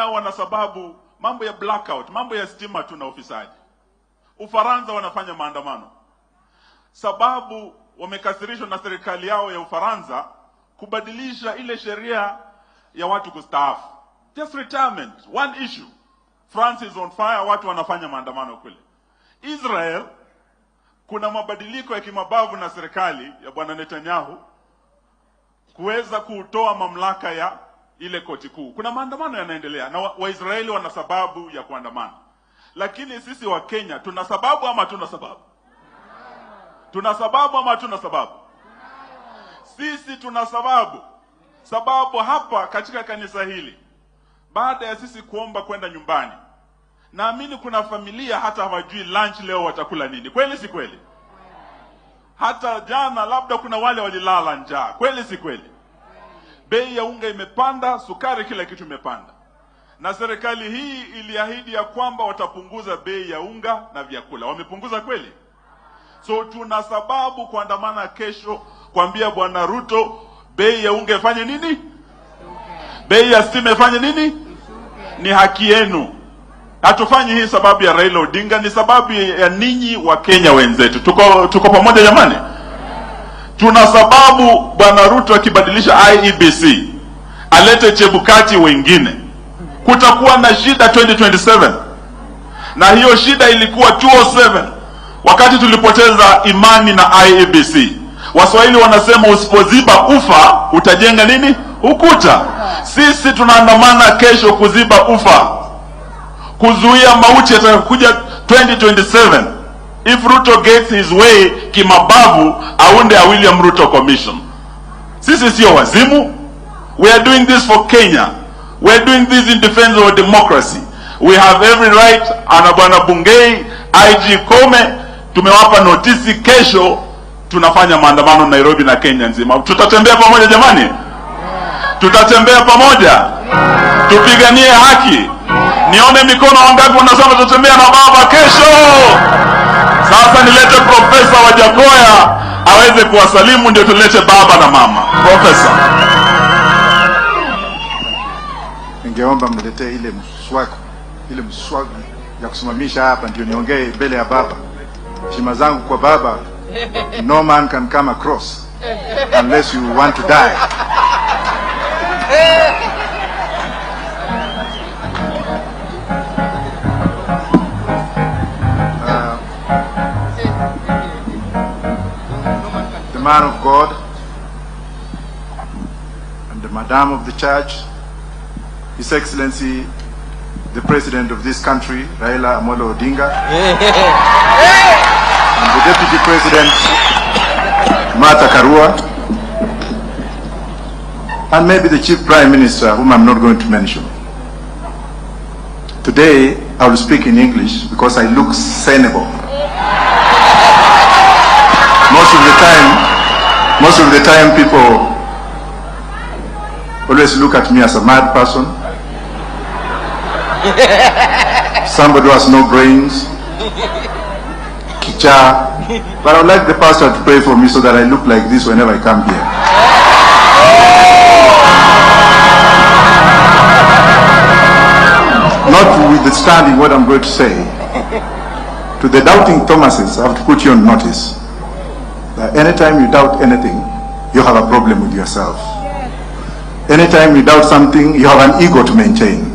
wana sababu mambo ya blackout, mambo ya stima tu na ufisadi. Ufaransa wanafanya maandamano sababu wamekasirishwa na serikali yao ya Ufaransa kubadilisha ile sheria ya watu kustaafu. Just retirement, one issue. France is on fire, watu wanafanya maandamano kule. Israel, kuna mabadiliko ya kimabavu na serikali ya bwana Netanyahu kuweza kutoa mamlaka ya ile koti kuu. Kuna maandamano yanaendelea na Waisraeli wana sababu ya kuandamana. Lakini sisi wa Kenya tuna sababu ama tuna sababu? Tuna sababu ama tuna sababu? Sisi tuna sababu. Sababu hapa katika kanisa hili, baada ya sisi kuomba kwenda nyumbani, naamini kuna familia hata hawajui lunch leo watakula nini. Kweli si kweli? Hata jana labda kuna wale walilala njaa. Kweli si kweli? Bei ya unga imepanda, sukari, kila kitu imepanda. Na serikali hii iliahidi ya kwamba watapunguza bei ya unga na vyakula. Wamepunguza kweli? So tuna sababu kuandamana kesho kuambia bwana Ruto bei ya unga ifanye nini? Bei ya stima ifanye nini? Ni haki yenu. Hatufanyi hii sababu ya Raila Odinga, ni sababu ya ninyi wa Kenya wenzetu. Tuko pamoja jamani? Tuna sababu bwana Ruto akibadilisha IEBC, alete Chebukati wengine, kutakuwa na shida 2027. Na hiyo shida ilikuwa 2007 wakati tulipoteza imani na IEBC. Waswahili wanasema usipoziba ufa utajenga nini? Ukuta. Sisi tunaandamana kesho kuziba ufa, kuzuia mauti yatakuja 2027. If Ruto gets his way kimabavu, aunde a William Ruto Commission. Sisi sio wazimu. We are doing this for Kenya. We are doing this in defense of democracy. We have every right. Anabwana Bungei, IG Kome, tumewapa notisi kesho tunafanya maandamano Nairobi na Kenya nzima. Tutatembea pamoja jamani? Tutatembea pamoja. Tupiganie haki. Nione mikono wangapi wanasema tutatembea na baba kesho. Sasa nilete Profesa Wajakoya aweze kuwasalimu, ndio tulete baba na mama. Profesa. Ningeomba mletee ile mswaki ya kusimamisha hapa ndio niongee mbele ya baba. Heshima zangu kwa baba. No man can come across unless you want to die. The man of God and the Madam of the Church, His Excellency the President of this country, Raila Amolo Odinga, and the Deputy President, Martha Karua, and maybe the Chief Prime Minister, whom I'm not going to mention. Today, I will speak in English because I look sensible. Most of the time people always look at me as a mad person. Somebody who has no brains. Kicha. But I would like the pastor to pray for me so that I look like this whenever I come here. Notwithstanding what I'm going to say, to the doubting Thomases, I have to put you on notice that anytime you doubt anything, you have a problem with yourself. Anytime you doubt something, you have an ego to maintain.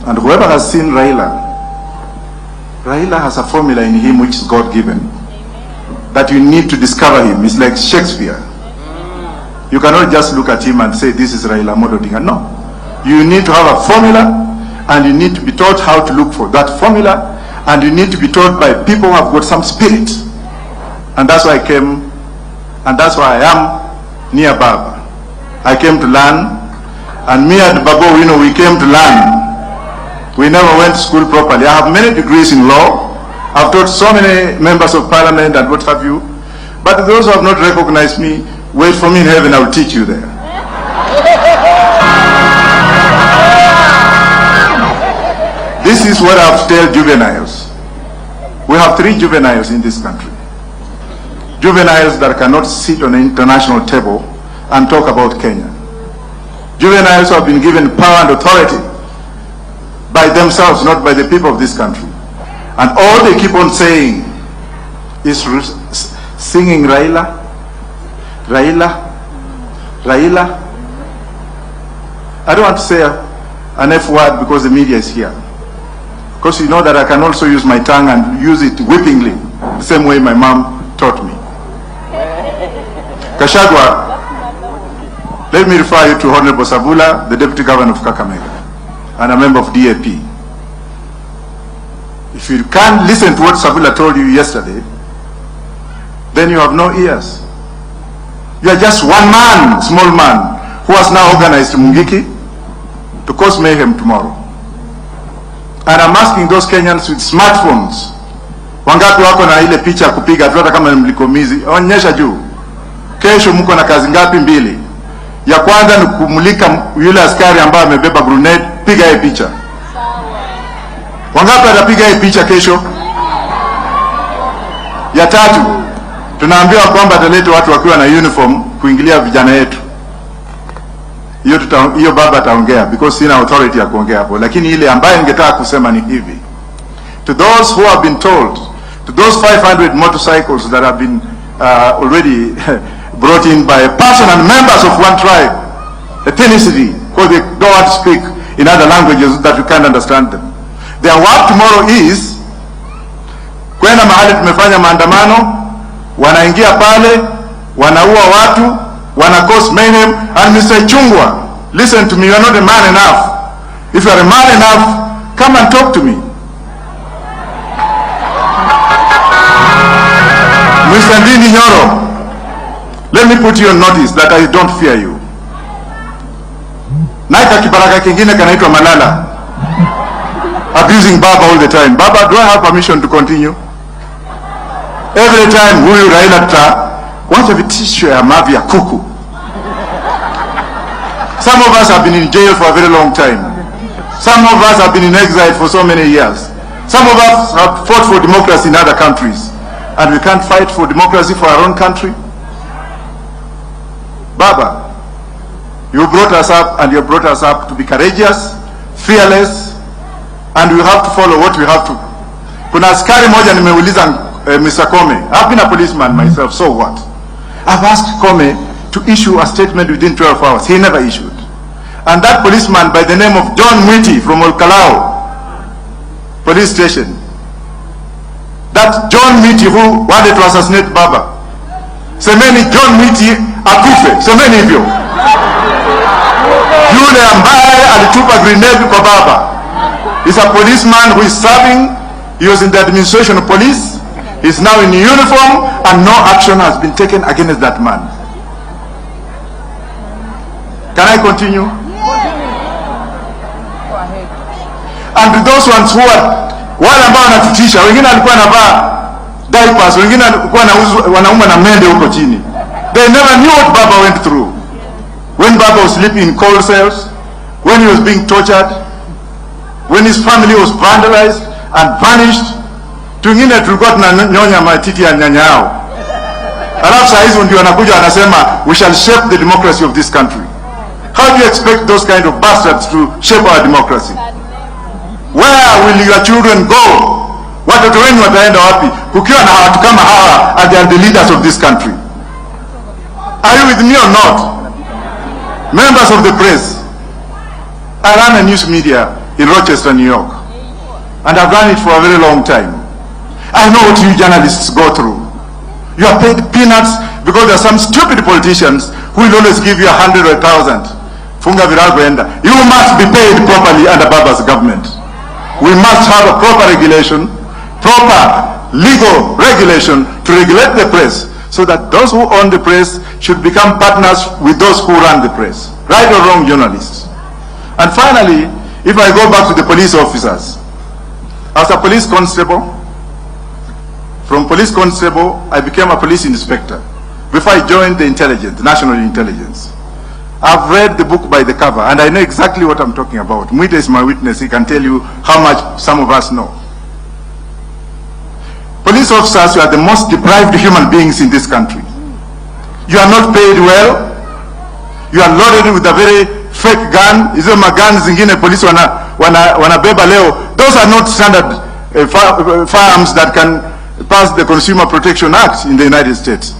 And whoever has seen Raila has a formula in him which is God-given, that you need to discover him. It's like Shakespeare. You cannot just look at him and say, this is Raila Amolo Odinga. No. You need to have a formula, and you need to be taught how to look for that formula, and you need to be taught by people who have got some spirit. And that's why I came, and that's why I am near Baba. I came to learn, and me and Babo, we came to learn. We never went to school properly. I have many degrees in law. I've taught so many members of parliament and what have you. But those who have not recognized me, wait for me in heaven, I will teach you there. This is what I have to tell juveniles. We have 3 juveniles in this country. Juveniles that cannot sit on an international table and talk about Kenya. Juveniles who have been given power and authority by themselves, not by the people of this country. And all they keep on saying is singing Raila, Raila, Raila. I don't want to say an F word because the media is here. Because you know that I can also use my tongue and use it whippingly, the same way my mom taught me. Kashagwa, let me refer you to Honorable Sabula, the Deputy Governor of Kakamega, and a member of DAP. If you can't listen to what Sabula told you yesterday, then you have no ears. You are just one man, small man, who has now organized Mungiki to cause mayhem tomorrow. And I'm asking those Kenyans with smartphones, wangapi wako na ile picha kupiga tu hata kama ni mlikomizi, onyesha juu. Kesho mko na kazi ngapi mbili? Ya kwanza ni kumulika yule askari ambaye amebeba grenade, piga hii picha. Wangapi atapiga hii picha kesho? Ya tatu, tunaambiwa kwamba ataleta watu wakiwa na uniform kuingilia vijana yetu. Hiyo baba ataongea because sina authority ya kuongea hapo, lakini ile ambaye ningetaka kusema ni hivi. To those who have been told, to those 500 motorcycles that have been already brought in by a person and members of one tribe, ethnicity, because they don't want to speak in other languages that you can't understand them. Their work tomorrow is kwenda mahali tumefanya maandamano, wanaingia pale, wanaua watu, wana cause mayhem. And Mr. Chungwa, listen to me, you are not a man enough. If you are a man enough, come and talk to me. Mr. Ndini Nyoro, let me put you on notice that I don't fear you. Naika kibaraka kingine kanaitwa Malala, abusing Baba all the time. Baba, do I have permission to continue? Every time huyu Raila wacha vitisho ya mavi ya kuku. Some of us have been in jail for a very long time. Some of us have been in exile for so many years. Some of us have fought for democracy in other countries. And we can't fight for democracy for our own country? Baba, you brought us up, and you brought us up to be courageous, fearless, and we have to follow what we have to. Kuna askari moja nimeuliza Mr. Kome, I've been a policeman myself, so what? I've asked Kome to issue a statement within 12 hours. He never issued. And that policeman by the name of John Mwiti from Olkalao police station, that John Mwiti who wanted to assassinate Baba, semeni John Mwiti akufe, semeni hivyo. Yule ambaye alitupa grenade kwa Baba is a policeman who is serving. He was in the administration of police. He is now in uniform, and no action has been taken against that man. Can I continue? And those ones who are wale ambao wanatutisha, wengine alikuwa anavaa diapers, wengine alikuwa wanauma na mende huko chini. They never knew what Baba went through. When Baba was sleeping in cold cells, when he was being tortured, when his family was vandalized and vanished. Tungine tulikuwa tunanyonya matiti ya nyanya yao. Alafu saa hizo ndio wanakuja wanasema we shall shape the democracy of this country. How do you expect those kind of bastards to shape our democracy? Where will your children go? Watoto wenu wataenda wapi kukiwa na watu kama hawa and they are the leaders of this country? Are you with me or not? Members of the press, I run a news media in Rochester, New York, and I've run it for a very long time. I know what you journalists go through. You are paid peanuts because there are some stupid politicians who will always give you 100 or 1,000. Funga virago enda. You must be paid properly under Baba's government. We must have a proper regulation, proper legal regulation to regulate the press, so that those who own the press should become partners with those who run the press. Right or wrong journalists. And finally, if I go back to the police officers, as a police constable, from police constable, I became a police inspector before I joined the intelligence, the national intelligence. I've read the book by the cover, and I know exactly what I'm talking about. Mwita is my witness. He can tell you how much some of us know. Police officers, you are the most deprived human beings in this country. You are not paid well. You are loaded with a very fake gun, hizo magani zingine polisi wanabeba leo, those are not standard firearms that can pass the Consumer Protection Act in the United States.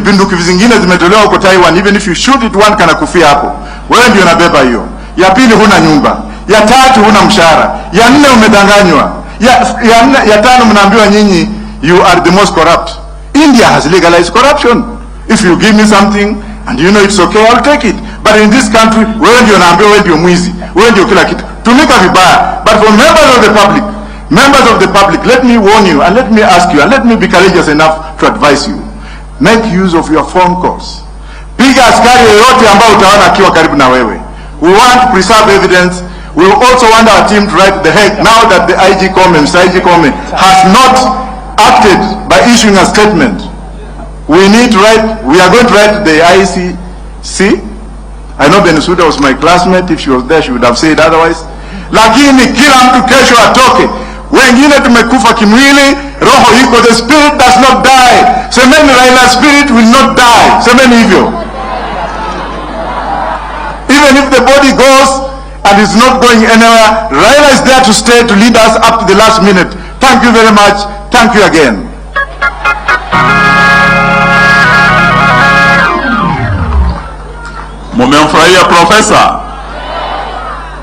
Bunduki zingine zimetolewa huko Taiwan, even if you shoot it one kana kufia hapo. Wewe ndio unabeba hiyo. Ya pili huna nyumba. Ya tatu huna mshahara. Ya nne umedanganywa. Ya tano mnaambiwa nyinyi you are the most corrupt. India has legalized corruption. If you give me something and you know it's okay, I'll take it. But in this country, wewe ndio unaambiwa wewe ndio mwizi. Wewe ndio kila kitu. Tumika vibaya. But for members of the public, let me warn you and let me ask you and let me be courageous enough to advise you. Make use of your phone calls. Piga askari yoyote ambao utaona akiwa karibu na wewe. We want to preserve evidence. We also want our team to write the heck now that the IG Come has not acted by issuing a statement. We are going to write the ICC. I know Bensuda was my classmate. If she was there, she would have said otherwise. Lakini kila mtu kesho atoke. Wengine tumekufa kimwili, roho iko, the spirit does not die. Semeni Raila, spirit will not die. Semeni hivyo. Even if the body goes and is not going anywhere, Raila is there to stay, to lead us up to the last minute. Thank you very much. Thank you again. Mumemfurahia profesa?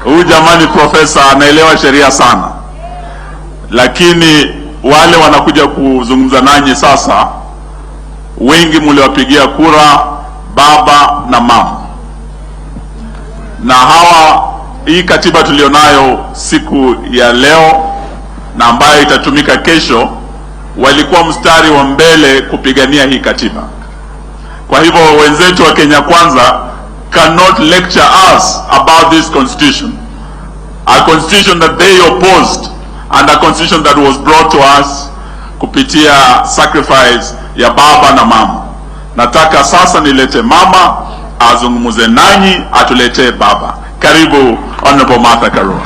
Huyu jamani profesa anaelewa sheria sana. Lakini wale wanakuja kuzungumza nanyi sasa, wengi mliwapigia kura baba na mama. Na hii katiba tulionayo siku ya leo na ambayo itatumika kesho, walikuwa mstari wa mbele kupigania hii katiba. Kwa hivyo wenzetu wa Kenya Kwanza cannot lecture us about this constitution. A constitution that they opposed and a constitution that was brought to us kupitia sacrifice ya baba na mama. Nataka sasa nilete mama azungumuze nanyi, atulete baba. Karibu Honorable Martha Karua.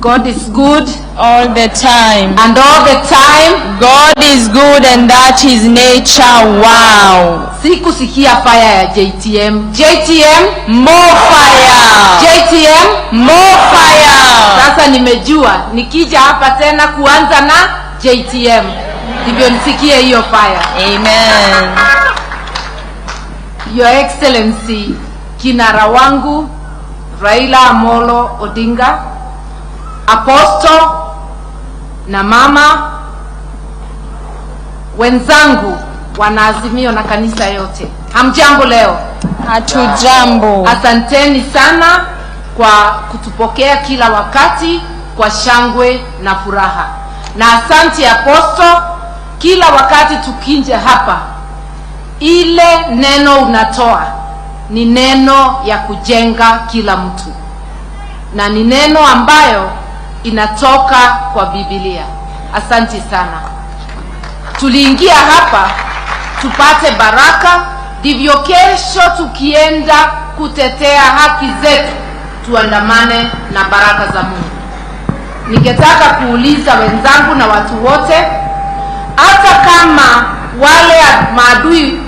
God is good all the time. and all the time. God is good and that is nature. Wow. Sikusikia fire ya JTM. JTM, More fire. JTM, More fire. sasa nimejua nikija hapa tena kuanza na JTM ndivyo nisikie hiyo fire. Amen. Your Excellency, kinara wangu Raila Amolo Odinga, Apostle na mama wenzangu, wana Azimio na kanisa yote, hamjambo leo? Hatujambo. Asanteni sana kwa kutupokea kila wakati kwa shangwe na furaha. Na asante Apostle, kila wakati tukinja hapa, ile neno unatoa ni neno ya kujenga kila mtu, na ni neno ambayo inatoka kwa Biblia. Asante sana. Tuliingia hapa tupate baraka, ndivyo kesho tukienda kutetea haki zetu tuandamane na baraka za Mungu. Ningetaka kuuliza wenzangu na watu wote, hata kama wale maadui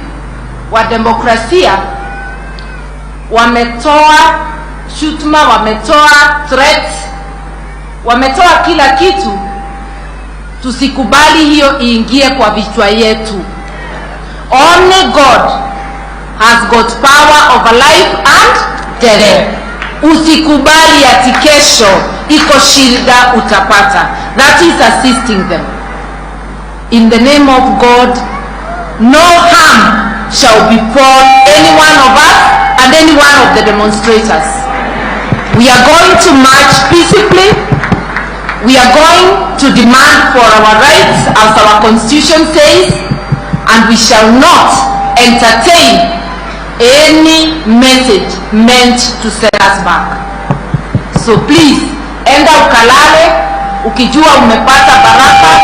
wa demokrasia wametoa shutuma, wametoa threats, wametoa kila kitu, tusikubali hiyo iingie kwa vichwa yetu. Only God has got power over life and death. Usikubali ati kesho iko shida utapata. That is assisting them. In the name of God, no harm shall befall any one of us and any one of the demonstrators. We are going to march peacefully. We are going to demand for our rights as our constitution says, and we shall not entertain any message meant to set us back. So please, enda ukalale ukijua umepata baraka,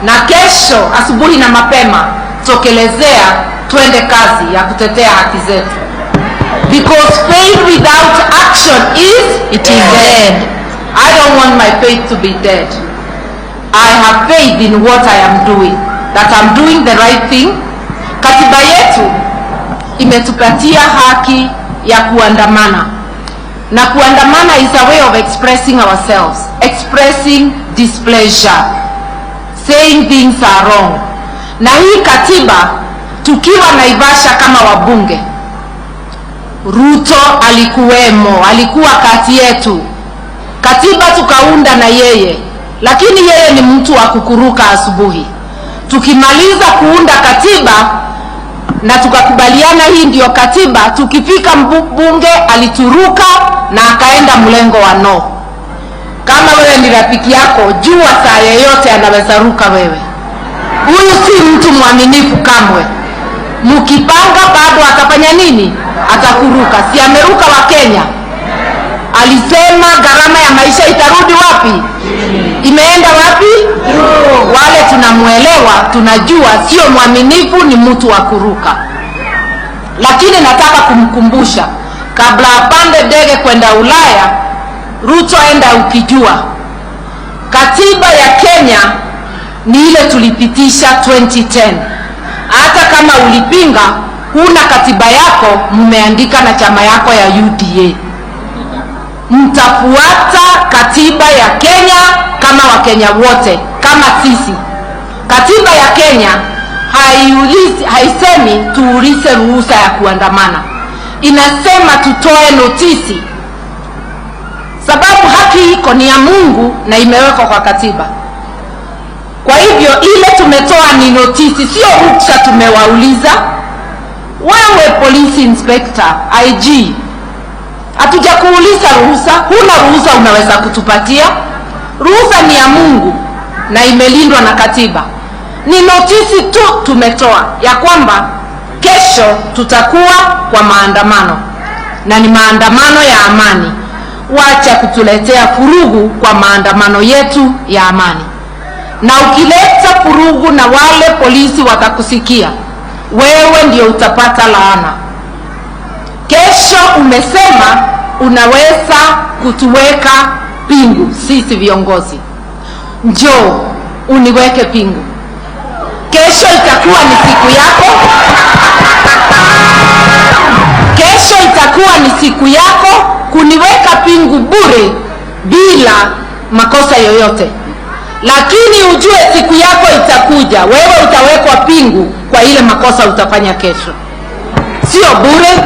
na kesho asubuhi na mapema tokelezea twende kazi ya kutetea haki zetu. Because faith without action is dead. I don't want my faith to be dead. I have faith in what I am doing, that I'm doing the right thing. Katiba yetu imetupatia haki ya kuandamana. Na kuandamana is a way of expressing ourselves, expressing displeasure, saying things are wrong. Na hii katiba, tukiwa Naivasha kama wabunge, Ruto alikuwemo, alikuwa kati yetu. Katiba tukaunda na yeye, lakini yeye ni mtu wa kukuruka asubuhi. Tukimaliza kuunda katiba na tukakubaliana hii ndio katiba, tukifika bunge alituruka na akaenda mlengo wa no. Kama wewe ni rafiki yako, jua saa yeyote anaweza ruka wewe. Huyu si mtu mwaminifu kamwe. Mkipanga bado atafanya nini? Atakuruka. Si ameruka wa Kenya? Alisema gharama ya maisha itarudi wapi? Imeenda wapi? Wale tunamuelewa, tunajua sio mwaminifu, ni mtu wa kuruka. Lakini nataka kumkumbusha, kabla apande ndege kwenda Ulaya, Ruto enda ukijua, katiba ya Kenya ni ile tulipitisha 2010. Hata kama ulipinga, huna katiba yako, mmeandika na chama yako ya UDA. Mtafuata katiba ya Kenya kama Wakenya wote, kama sisi. Katiba ya Kenya haisemi tuulize ruhusa ya kuandamana. Inasema tutoe notisi. Sababu haki iko ni ya Mungu na imewekwa kwa katiba. Kwa hivyo ile tumetoa ni notisi, sio ruhusa tumewauliza. Wewe police inspector, IG, hatujakuuliza ruhusa, huna ruhusa unaweza kutupatia. Ruhusa ni ya Mungu na imelindwa na katiba. Ni notisi tu tumetoa ya kwamba kesho tutakuwa kwa maandamano, na ni maandamano ya amani. Wacha kutuletea furugu kwa maandamano yetu ya amani. Na ukileta furugu na wale polisi watakusikia, wewe ndio utapata laana. Kesho umesema unaweza kutuweka pingu sisi viongozi. Njoo uniweke pingu. Kesho itakuwa ni siku yako. Kesho itakuwa ni siku yako kuniweka pingu bure bila makosa yoyote. Lakini ujue siku yako itakuja, wewe utawekwa pingu kwa ile makosa utafanya kesho. Sio bure,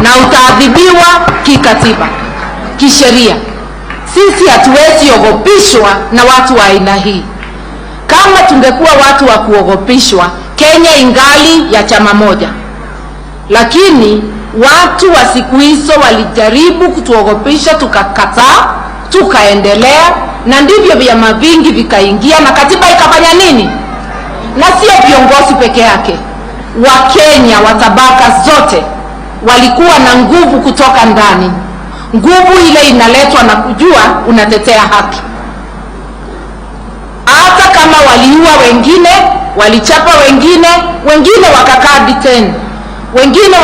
na utaadhibiwa kikatiba, kisheria. Sisi hatuwezi ogopishwa na watu wa aina hii. Kama tungekuwa watu wa kuogopishwa, Kenya ingali ya chama moja. Lakini watu wa siku hizo walijaribu kutuogopisha, tukakataa, tukaendelea, na ndivyo vyama vingi vikaingia na katiba ikafanya nini? Na sio viongozi peke yake, Wakenya wa tabaka zote walikuwa na nguvu kutoka ndani. Nguvu ile inaletwa na kujua unatetea haki. Hata kama waliua wengine, walichapa wengine, wengine wakakaa detain, wengine